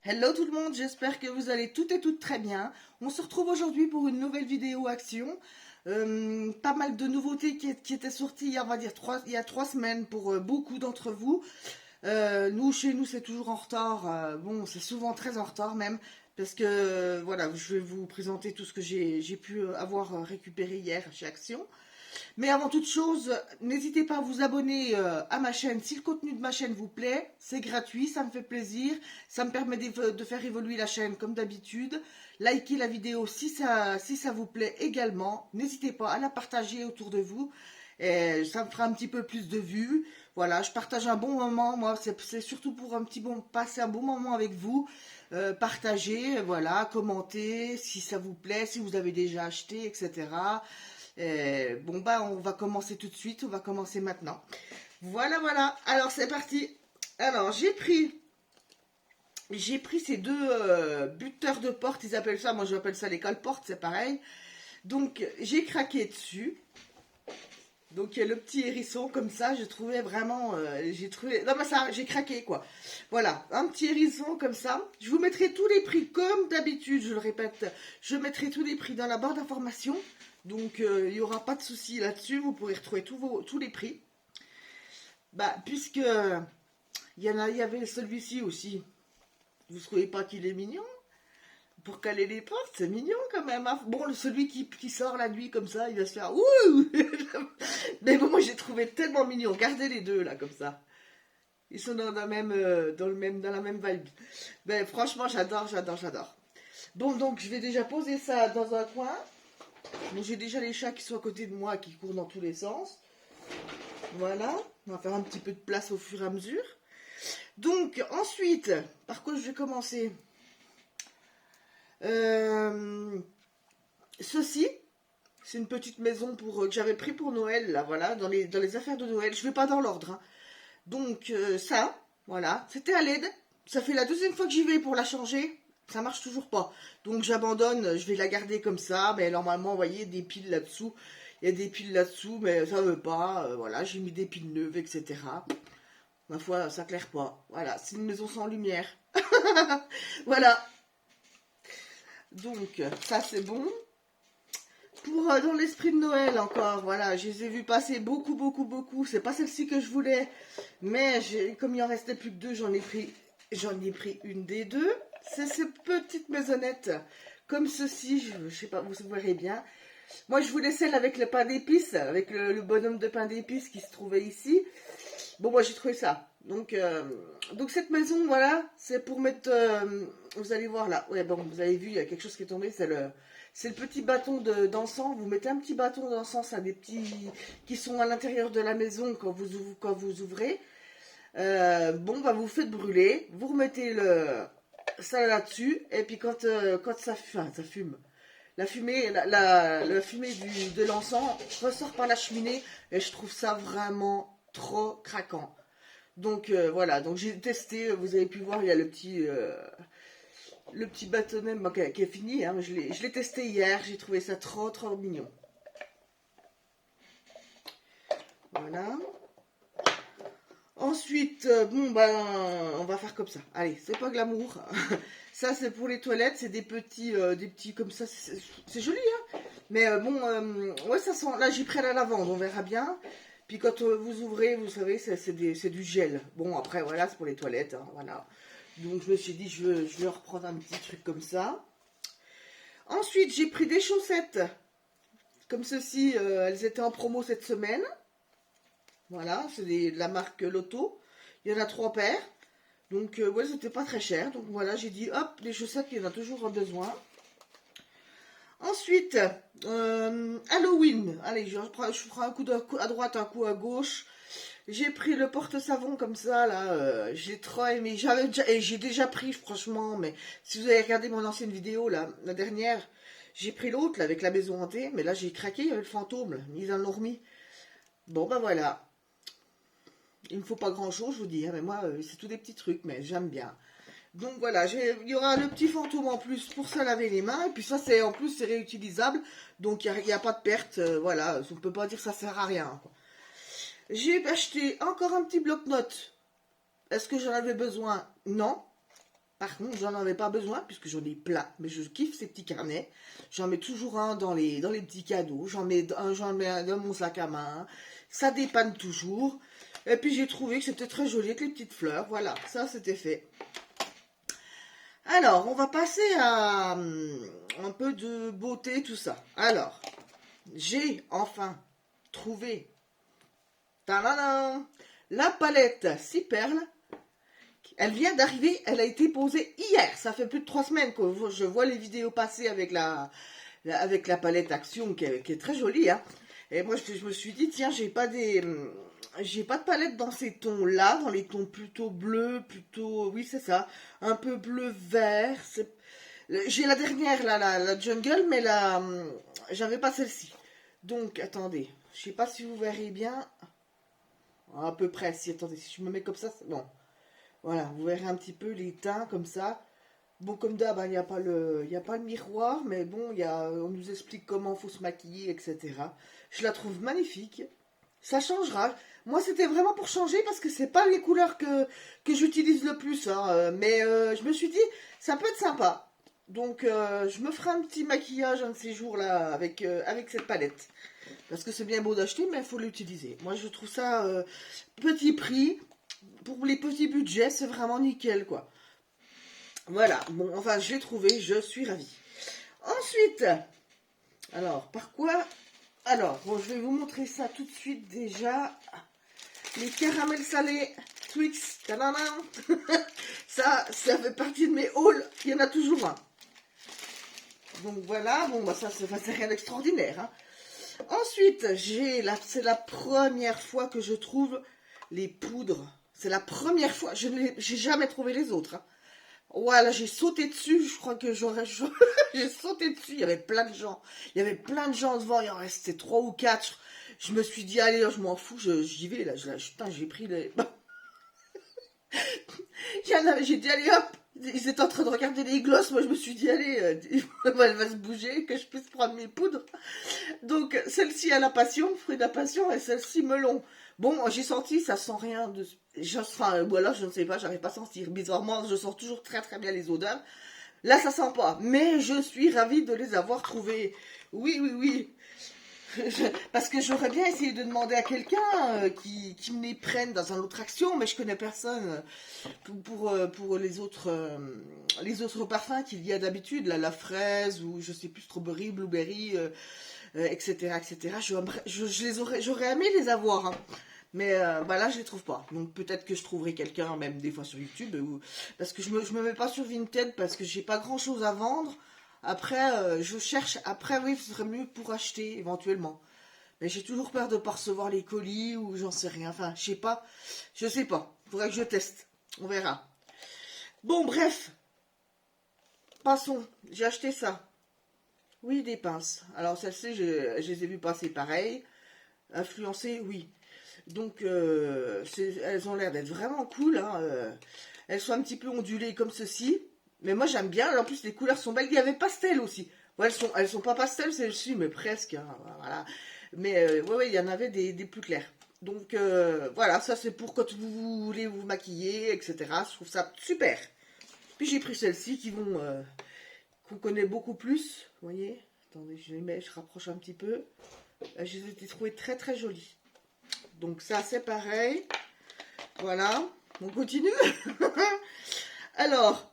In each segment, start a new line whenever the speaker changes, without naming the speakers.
Hello tout le monde, j'espère que vous allez toutes et toutes très bien. On se retrouve aujourd'hui pour une nouvelle vidéo action. Pas mal de nouveautés qui étaient sorties il y a, on va dire, il y a 3 semaines pour beaucoup d'entre vous. Chez nous, c'est toujours en retard. Bon, c'est souvent très en retard même. Parce que, voilà, je vais vous présenter tout ce que j'ai pu avoir récupéré hier chez Action. Mais avant toute chose, n'hésitez pas à vous abonner à ma chaîne. Si le contenu de ma chaîne vous plaît, c'est gratuit, ça me fait plaisir. Ça me permet de faire évoluer la chaîne comme d'habitude. Likez la vidéo si ça vous plaît également. N'hésitez pas à la partager autour de vous. Et ça me fera un petit peu plus de vues. Voilà, je partage un bon moment. Moi, c'est surtout pour passer un bon moment avec vous. Partager, voilà, commenter si ça vous plaît, si vous avez déjà acheté, etc. Bon bah on va commencer tout de suite, on va commencer maintenant. Voilà, alors c'est parti. Alors j'ai pris ces deux buteurs de porte, ils appellent ça, moi j'appelle ça les cale-portes, c'est pareil. Donc j'ai craqué dessus. Donc il y a le petit hérisson comme ça, j'ai trouvé vraiment, j'ai trouvé, non mais ça, j'ai craqué quoi. Voilà, un petit hérisson comme ça. Je vous mettrai tous les prix comme d'habitude, je le répète, je mettrai tous les prix dans la barre d'information. Donc il n'y aura pas de souci là-dessus, vous pourrez retrouver tous les prix. Bah puisque il y avait celui-ci aussi. Vous ne trouvez pas qu'il est mignon? Pour caler les portes, c'est mignon quand même, hein. Bon, celui qui sort la nuit comme ça, il va se faire ouh. Mais bon, moi j'ai trouvé tellement mignon. Regardez les deux là comme ça. Ils sont dans dans la même vibe. Ben franchement, j'adore. Bon, donc je vais déjà poser ça dans un coin. Donc j'ai déjà les chats qui sont à côté de moi, qui courent dans tous les sens. Voilà, on va faire un petit peu de place au fur et à mesure. Donc ensuite, par quoi je vais commencer? Euh, Ceci, c'est une petite maison que j'avais pris pour Noël, là, voilà, dans les affaires de Noël. Je ne vais pas dans l'ordre, hein. Donc, ça, voilà, c'était à l'aide. Ça fait la deuxième fois que j'y vais pour la changer. Ça marche toujours pas. Donc, j'abandonne, je vais la garder comme ça. Mais normalement, vous voyez, des piles là-dessous. Il y a des piles là-dessous, mais ça veut pas. Voilà, j'ai mis des piles neuves, etc. Ma foi, ça claire pas. Voilà, c'est une maison sans lumière. Voilà. Donc, ça, c'est bon. Pour dans l'esprit de Noël encore, voilà, je les ai vus passer beaucoup. C'est pas celle-ci que je voulais, mais comme il en restait plus que deux, j'en ai pris une des deux. C'est ces petites maisonnettes comme ceci, je sais pas, vous verrez bien. Moi, je voulais celle avec le pain d'épices, avec le bonhomme de pain d'épices qui se trouvait ici. Bon, moi, j'ai trouvé ça. Donc cette maison, voilà, c'est pour mettre. Vous allez voir là. Ouais, bon, vous avez vu, il y a quelque chose qui est tombé. C'est le petit bâton d'encens. Vous mettez un petit bâton d'encens à des petits qui sont à l'intérieur de la maison quand vous ouvrez. Bon, bah vous faites brûler. Vous remettez ça là-dessus. Et puis quand ça fume. La fumée, la fumée de l'encens ressort par la cheminée. Et je trouve ça vraiment trop craquant. Donc voilà, donc j'ai testé, vous avez pu voir, il y a le petit bâtonnet qui est fini, hein, je l'ai testé hier, j'ai trouvé ça trop mignon. Voilà. Ensuite, bon ben, on va faire comme ça. Allez, c'est pas glamour. Ça c'est pour les toilettes, c'est des petits comme ça, c'est joli, hein. Mais bon, ouais, ça sent, là j'ai pris la lavande, on verra bien. Puis quand vous ouvrez, vous savez, c'est du gel. Bon, après, voilà, c'est pour les toilettes, hein, voilà. Donc, je me suis dit, je vais reprendre un petit truc comme ça. Ensuite, j'ai pris des chaussettes. Comme ceci, elles étaient en promo cette semaine. Voilà, c'est de la marque Lotto. Il y en a 3 paires. Donc, ouais, c'était pas très cher. Donc, voilà, j'ai dit, hop, les chaussettes, il y en a toujours besoin. Ensuite, Halloween. Allez, je prends un coup à droite, un coup à gauche. J'ai pris le porte-savon comme ça, là. J'ai trop aimé. J'ai déjà pris, franchement, mais si vous avez regardé mon ancienne vidéo, là, la dernière, j'ai pris l'autre, là, avec la maison hantée. Mais là, j'ai craqué, il y avait le fantôme, là. Ils en l'ont remis. Bon, ben voilà. Il ne me faut pas grand-chose, je vous dis, hein, mais moi, c'est tous des petits trucs, mais j'aime bien. Donc voilà, il y aura le petit fantôme en plus pour se laver les mains. Et puis ça, en plus, c'est réutilisable. Donc il n'y a pas de perte. Voilà, on ne peut pas dire que ça sert à rien, quoi. J'ai acheté encore un petit bloc-notes. Est-ce que j'en avais besoin? Non. Par contre, j'en avais pas besoin puisque j'en ai plein. Mais je kiffe ces petits carnets. J'en mets toujours un dans les petits cadeaux. J'en mets un dans mon sac à main. Ça dépanne toujours. Et puis j'ai trouvé que c'était très joli avec les petites fleurs. Voilà, ça c'était fait. Alors, on va passer à un peu de beauté, tout ça. Alors, j'ai enfin trouvé tadadam, la palette 6 perles. Elle vient d'arriver, elle a été posée hier. Ça fait plus de 3 semaines que je vois les vidéos passer avec la palette Action qui est très jolie. Hein. Et moi, je me suis dit, tiens, j'ai pas de palette dans ces tons-là, dans les tons plutôt bleus, plutôt, oui, c'est ça, un peu bleu-vert. J'ai la dernière, là, la Jungle, mais j'avais pas celle-ci. Donc, attendez, je sais pas si vous verrez bien. À peu près, si, attendez, si je me mets comme ça, c'est bon. Voilà, vous verrez un petit peu les teints comme ça. Bon, comme d'hab, il n'y a pas le miroir, mais bon, on nous explique comment il faut se maquiller, etc. Je la trouve magnifique. Ça changera. Moi, c'était vraiment pour changer parce que c'est pas les couleurs que j'utilise le plus. Hein, mais je me suis dit, ça peut être sympa. Donc, je me ferai un petit maquillage un de ces jours-là avec cette palette. Parce que c'est bien beau d'acheter, mais il faut l'utiliser. Moi, je trouve ça petit prix. Pour les petits budgets, c'est vraiment nickel, quoi. Voilà, bon, enfin, je l'ai trouvé, je suis ravie. Ensuite, alors, par quoi? Alors, bon, je vais vous montrer ça tout de suite déjà. Les caramels salés Twix, tadam. ça fait partie de mes hauls, il y en a toujours un. Donc voilà, bon, bah ça, c'est rien d'extraordinaire. Hein. Ensuite, c'est la première fois que je trouve les poudres. C'est la première fois, j'ai jamais trouvé les autres. Hein. Voilà, j'ai sauté dessus, je crois que j'ai sauté dessus, il y avait plein de gens. Il y avait plein de gens devant, il en restait 3 ou 4. Je me suis dit, allez, je m'en fous, j'y vais, là. Putain, j'ai pris les... J'ai dit, allez, hop. Ils étaient en train de regarder les glosses, moi je me suis dit, allez, elle va se bouger, que je puisse prendre mes poudres. Donc, celle-ci a la passion, fruit de la passion, et celle-ci melon. Bon, j'ai senti, ça sent rien de... Enfin, ou alors, je ne sais pas, j'arrive pas à sentir. Bizarrement, je sens toujours très très bien les odeurs. Là, ça sent pas. Mais je suis ravie de les avoir trouvés. Oui, oui, oui. Parce que j'aurais bien essayé de demander à quelqu'un qui me les prenne dans une autre action, mais je connais personne pour les autres parfums qu'il y a d'habitude, la fraise ou je sais plus, strawberry, blueberry, etc., etc. J'aurais aimé les avoir, hein. Mais bah là, je les trouve pas. Donc peut-être que je trouverai quelqu'un, même des fois sur YouTube, parce que je me mets pas sur Vinted parce que j'ai pas grand-chose à vendre. Après, je cherche. Après, oui, ce serait mieux pour acheter éventuellement. Mais j'ai toujours peur de pas recevoir les colis ou j'en sais rien. Enfin, je sais pas. Je sais pas. Faudrait que je teste. On verra. Bon, bref. Passons. J'ai acheté ça. Oui, des pinces. Alors, celles-ci, je les ai vues passer pareil. Influencées, oui. Donc, elles ont l'air d'être vraiment cool. Hein. Elles sont un petit peu ondulées comme ceci. Mais moi, j'aime bien. En plus, les couleurs sont belles. Il y avait pastel aussi. Ouais, elles sont pas pastel, celles-ci, mais presque. Hein. Voilà. Mais ouais, il y en avait des plus clairs. Donc, voilà, ça, c'est pour quand vous voulez vous maquiller, etc. Je trouve ça super. Puis, j'ai pris celles-ci qu'on connaît beaucoup plus. Vous voyez? Attendez, je les mets, je rapproche un petit peu. Je les ai trouvées très, très jolies. Donc ça, c'est pareil. Voilà. On continue. Alors,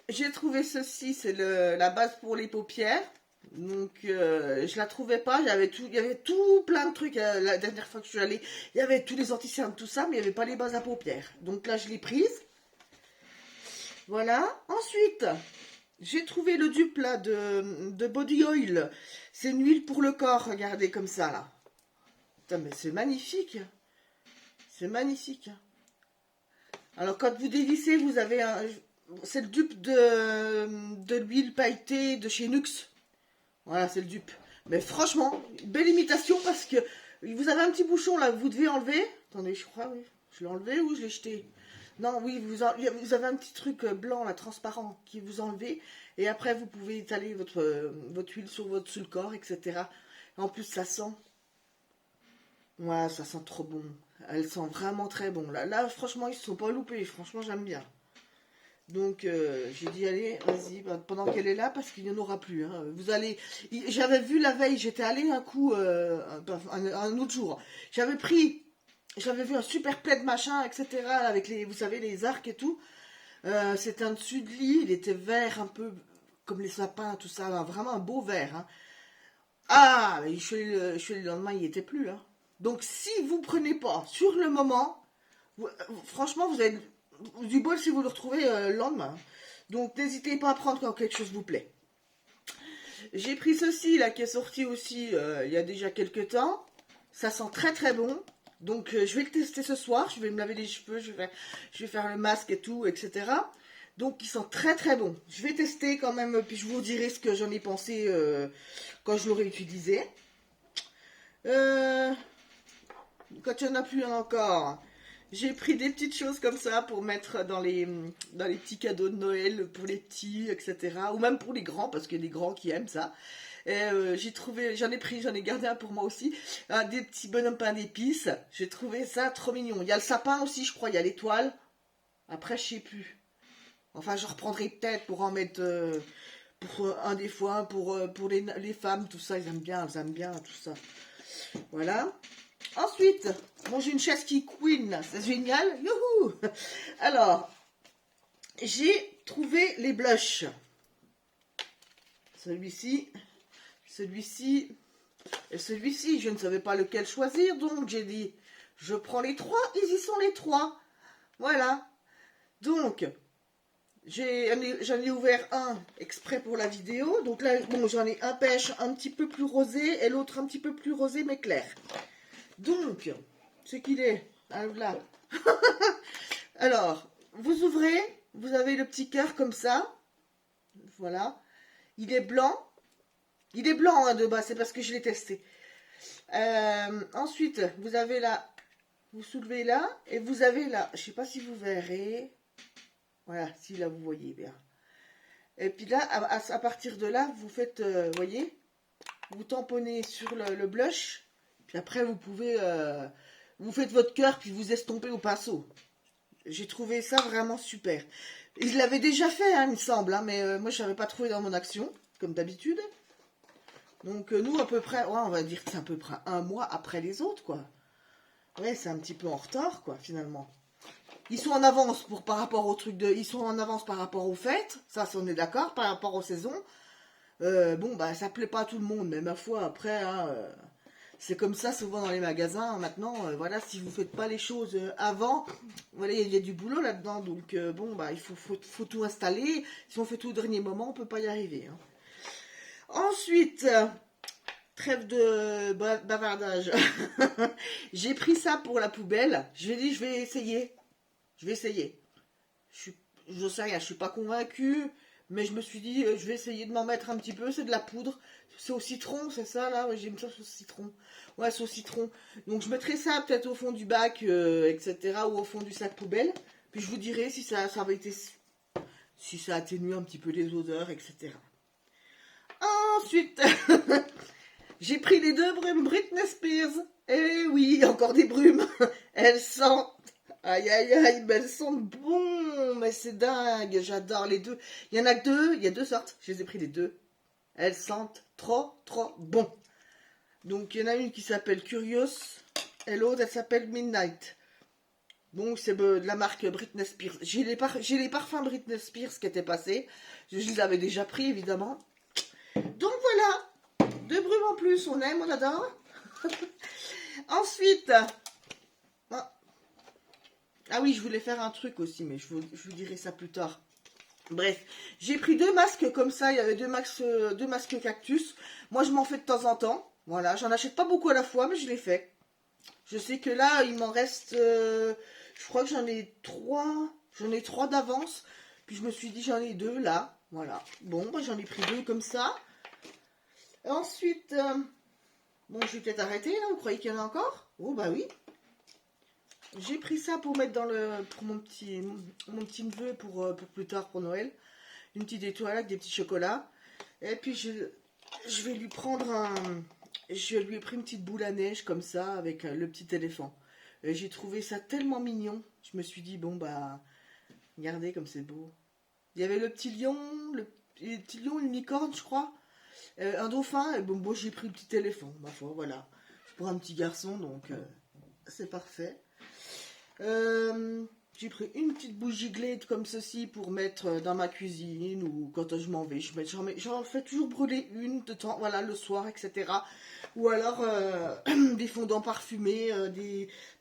j'ai trouvé ceci. C'est la base pour les paupières. Donc, je la trouvais pas. Il y avait tout plein de trucs. La dernière fois que je suis allée, il y avait tous les anti-cernes, tout ça, mais il n'y avait pas les bases à paupières. Donc là, je l'ai prise. Voilà. Ensuite, j'ai trouvé le dupe là de Body Oil. C'est une huile pour le corps. Regardez comme ça là. Putain, mais c'est magnifique. C'est magnifique. Alors, quand vous dévissez, vous avez un... C'est le dupe de l'huile pailletée de chez Nux. Voilà, c'est le dupe. Mais franchement, belle imitation parce que vous avez un petit bouchon là, vous devez enlever. Attendez, je crois, oui. Je l'ai enlevé ou je l'ai jeté? Non, oui, vous avez un petit truc blanc là, transparent, qui vous enlevez. Et après, vous pouvez étaler votre huile sur le corps, etc. En plus, ça sent... Ouais, ça sent trop bon. Elles sont vraiment très bon. Là, franchement, ils se sont pas loupés. Franchement, j'aime bien. Donc j'ai dit allez, vas-y, pendant qu'elle est là, parce qu'il n'y en aura plus. Hein. J'avais vu la veille, j'étais allée un coup, un autre jour. J'avais vu un super plaid machin, etc. Avec les, vous savez, les arcs et tout. C'était un dessus de lit, il était vert un peu comme les sapins, tout ça, vraiment un beau vert. Hein. Ah, mais je suis allée le lendemain, il n'y était plus. Hein. Donc si vous prenez pas sur le moment, franchement, vous avez du bol si vous le retrouvez le lendemain. Donc n'hésitez pas à prendre quand quelque chose vous plaît. J'ai pris ceci là qui est sorti aussi il y a déjà quelques temps. Ça sent très très bon. Donc je vais le tester ce soir. Je vais me laver les cheveux, je vais faire le masque et tout, etc. Donc il sent très très bon. Je vais tester quand même, puis je vous dirai ce que j'en ai pensé quand je l'aurai utilisé. Quand il n'y en a plus encore. J'ai pris des petites choses comme ça pour mettre dans les petits cadeaux de Noël pour les petits, etc. Ou même pour les grands, parce qu'il y a des grands qui aiment ça. Et j'en ai gardé un pour moi aussi. Des petits bonhommes pain d'épices. J'ai trouvé ça trop mignon. Il y a le sapin aussi, je crois, il y a l'étoile. Après, je sais plus. Enfin, je reprendrai peut-être pour en mettre pour un des fois, pour les femmes, tout ça, ils aiment bien tout ça. Voilà. Ensuite, bon, j'ai une chaise qui queen, c'est génial. Youhou! Alors, j'ai trouvé les blushs. Celui-ci, celui-ci et celui-ci. Je ne savais pas lequel choisir, donc j'ai dit, je prends les trois, ils y sont les trois. Voilà. Donc, j'en ai ouvert un exprès pour la vidéo. Donc là, bon, j'en ai un pêche un petit peu plus rosé et l'autre un petit peu plus rosé mais clair. Donc, ce qu'il est, là. Alors, vous ouvrez, vous avez le petit cœur comme ça. Voilà. Il est blanc. Il est blanc hein, de bas, c'est parce que je l'ai testé. Ensuite, vous avez là, vous soulevez là, et vous avez là, je ne sais pas si vous verrez. Voilà, si là vous voyez bien. Et puis là, à partir de là, vous faites, voyez, vous tamponnez sur le blush. Puis après, vous pouvez, vous faites votre cœur, puis vous estompez au pinceau. J'ai trouvé ça vraiment super. Je l'avais déjà fait, hein, il me semble, hein, mais moi, je n'avais pas trouvé dans mon action, comme d'habitude. Donc, nous, à peu près, ouais, on va dire que c'est à peu près un mois après les autres, quoi. Ouais, c'est un petit peu en retard, quoi, finalement. Ils sont en avance par rapport au truc de... Ils sont en avance par rapport aux fêtes, ça, on est d'accord, par rapport aux saisons. Bon, bah, ça plaît pas à tout le monde, mais ma foi, après, hein, c'est comme ça souvent dans les magasins. Maintenant, voilà, si vous faites pas les choses avant, voilà, il y a du boulot là-dedans. Donc, bon, bah, il faut tout installer. Si on fait tout au dernier moment, on peut pas y arriver. Hein. Ensuite, trêve de bavardage. J'ai pris ça pour la poubelle. Je vais essayer. Je vais essayer. Je sais rien, je suis pas convaincue. Mais je me suis dit, je vais essayer de m'en mettre un petit peu. C'est de la poudre. C'est au citron, c'est ça là? Ouais, j'aime ça au citron. Ouais, c'est au citron. Donc je mettrai ça peut-être au fond du bac, etc. Ou au fond du sac poubelle. Puis je vous dirai si ça avait été. Si ça atténue un petit peu les odeurs, etc. Ensuite, j'ai pris les deux brumes Britney Spears. Eh oui, encore des brumes. Elles sentent. Aïe aïe aïe, mais elles sentent bon. Mais c'est dingue, j'adore les deux. Il y en a que deux, il y a deux sortes. Je les ai pris les deux. Elles sentent trop bon. Donc il y en a une qui s'appelle Curious et l'autre elle s'appelle Midnight. Donc c'est de la marque Britney Spears. J'ai les parfums Britney Spears qui étaient passés. Je les avais déjà pris évidemment. Donc voilà, deux brumes en plus, on aime, on adore. Ensuite, ah oui, je voulais faire un truc aussi, mais je vous dirai ça plus tard. Bref, j'ai pris deux masques comme ça, il y avait deux masques cactus. Moi, je m'en fais de temps en temps. Voilà, j'en achète pas beaucoup à la fois, mais je les fais. Je sais que là, il m'en reste, je crois que j'en ai trois d'avance. Puis je me suis dit, j'en ai deux là. Voilà, bon, bah, j'en ai pris deux comme ça. Ensuite, bon, je vais peut-être arrêter là, vous croyez qu'il y en a encore? Oh, bah oui. J'ai pris ça pour mettre pour mon petit neveu pour plus tard, pour Noël. Une petite étoile avec des petits chocolats. Et puis je vais lui prendre je lui ai pris une petite boule à neige comme ça avec le petit éléphant. Et j'ai trouvé ça tellement mignon. Je me suis dit bon bah regardez comme c'est beau. Il y avait le petit lion, le petit lion, une licorne, je crois. Un dauphin, et bon, moi j'ai pris le petit éléphant, ma foi, voilà. Pour un petit garçon, donc c'est parfait. J'ai pris une petite bougie glade comme ceci pour mettre dans ma cuisine ou quand je m'en vais. J'en fais toujours brûler une de temps, voilà, le soir, etc. Ou alors des fondants parfumés,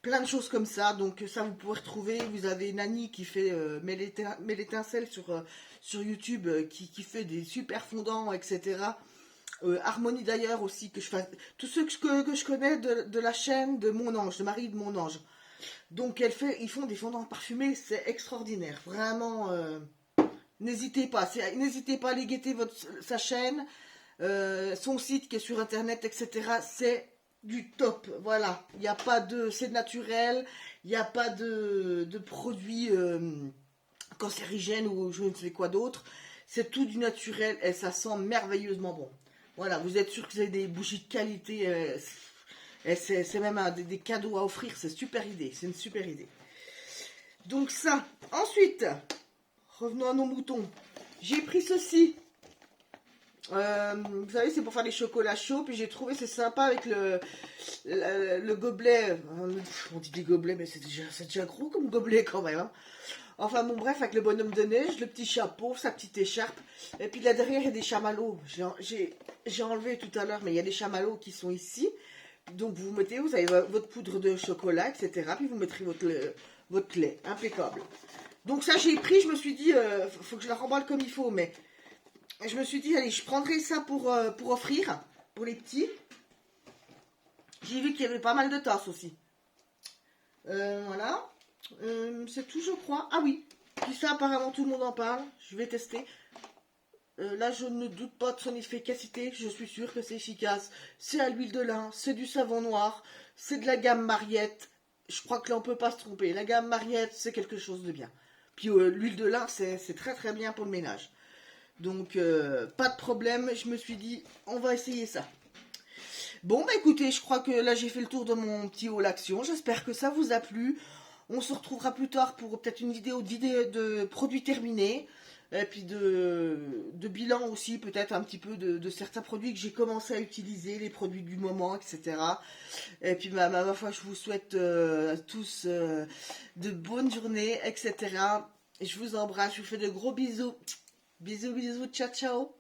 plein de choses comme ça. Donc ça, vous pouvez retrouver. Vous avez Nani qui fait met l'étincelle sur YouTube, qui fait des super fondants, etc. Harmonie d'ailleurs aussi, que je fasse. Tous ceux que je connais de la chaîne de Mon Ange, de Marie de Mon Ange. Donc ils font des fondants parfumés, c'est extraordinaire. Vraiment, n'hésitez pas. N'hésitez pas à aller guetter sa chaîne, son site qui est sur internet, etc. C'est du top. Voilà. Il n'y a pas de. C'est naturel. Il n'y a pas de produits cancérigènes ou je ne sais quoi d'autre. C'est tout du naturel et ça sent merveilleusement bon. Voilà, vous êtes sûr que vous avez des bougies de qualité. Et c'est même des cadeaux à offrir, c'est super idée, c'est une super idée. Donc ça, ensuite, revenons à nos moutons. J'ai pris ceci. Vous savez, c'est pour faire des chocolats chauds, puis j'ai trouvé c'est sympa avec le gobelet. On dit des gobelets, mais c'est déjà gros comme gobelet quand même. Hein. Enfin bon, bref, avec le bonhomme de neige, le petit chapeau, sa petite écharpe. Et puis là derrière, il y a des chamallows. J'ai enlevé tout à l'heure, mais il y a des chamallows qui sont ici. Donc vous mettez, vous avez votre poudre de chocolat, etc. Puis vous mettrez votre lait, impeccable. Donc ça j'ai pris, je me suis dit, faut que je la remballe comme il faut, mais je me suis dit, allez, je prendrai ça pour offrir, pour les petits. J'ai vu qu'il y avait pas mal de tasses aussi. Voilà. C'est tout, je crois. Ah oui, puis ça apparemment tout le monde en parle, je vais tester. Là, je ne doute pas de son efficacité, je suis sûre que c'est efficace. C'est à l'huile de lin, c'est du savon noir, c'est de la gamme Mariette. Je crois que là, on ne peut pas se tromper. La gamme Mariette, c'est quelque chose de bien. Puis l'huile de lin, c'est très très bien pour le ménage. Donc, pas de problème, je me suis dit, on va essayer ça. Bon, bah écoutez, je crois que là, j'ai fait le tour de mon petit haul action. J'espère que ça vous a plu. On se retrouvera plus tard pour peut-être une vidéo de produits terminés. Et puis de bilan aussi, peut-être un petit peu de certains produits que j'ai commencé à utiliser, les produits du moment, etc. Et puis ma foi, je vous souhaite à tous de bonnes journées, etc. Et je vous embrasse, je vous fais de gros bisous. Bisous, bisous, ciao, ciao.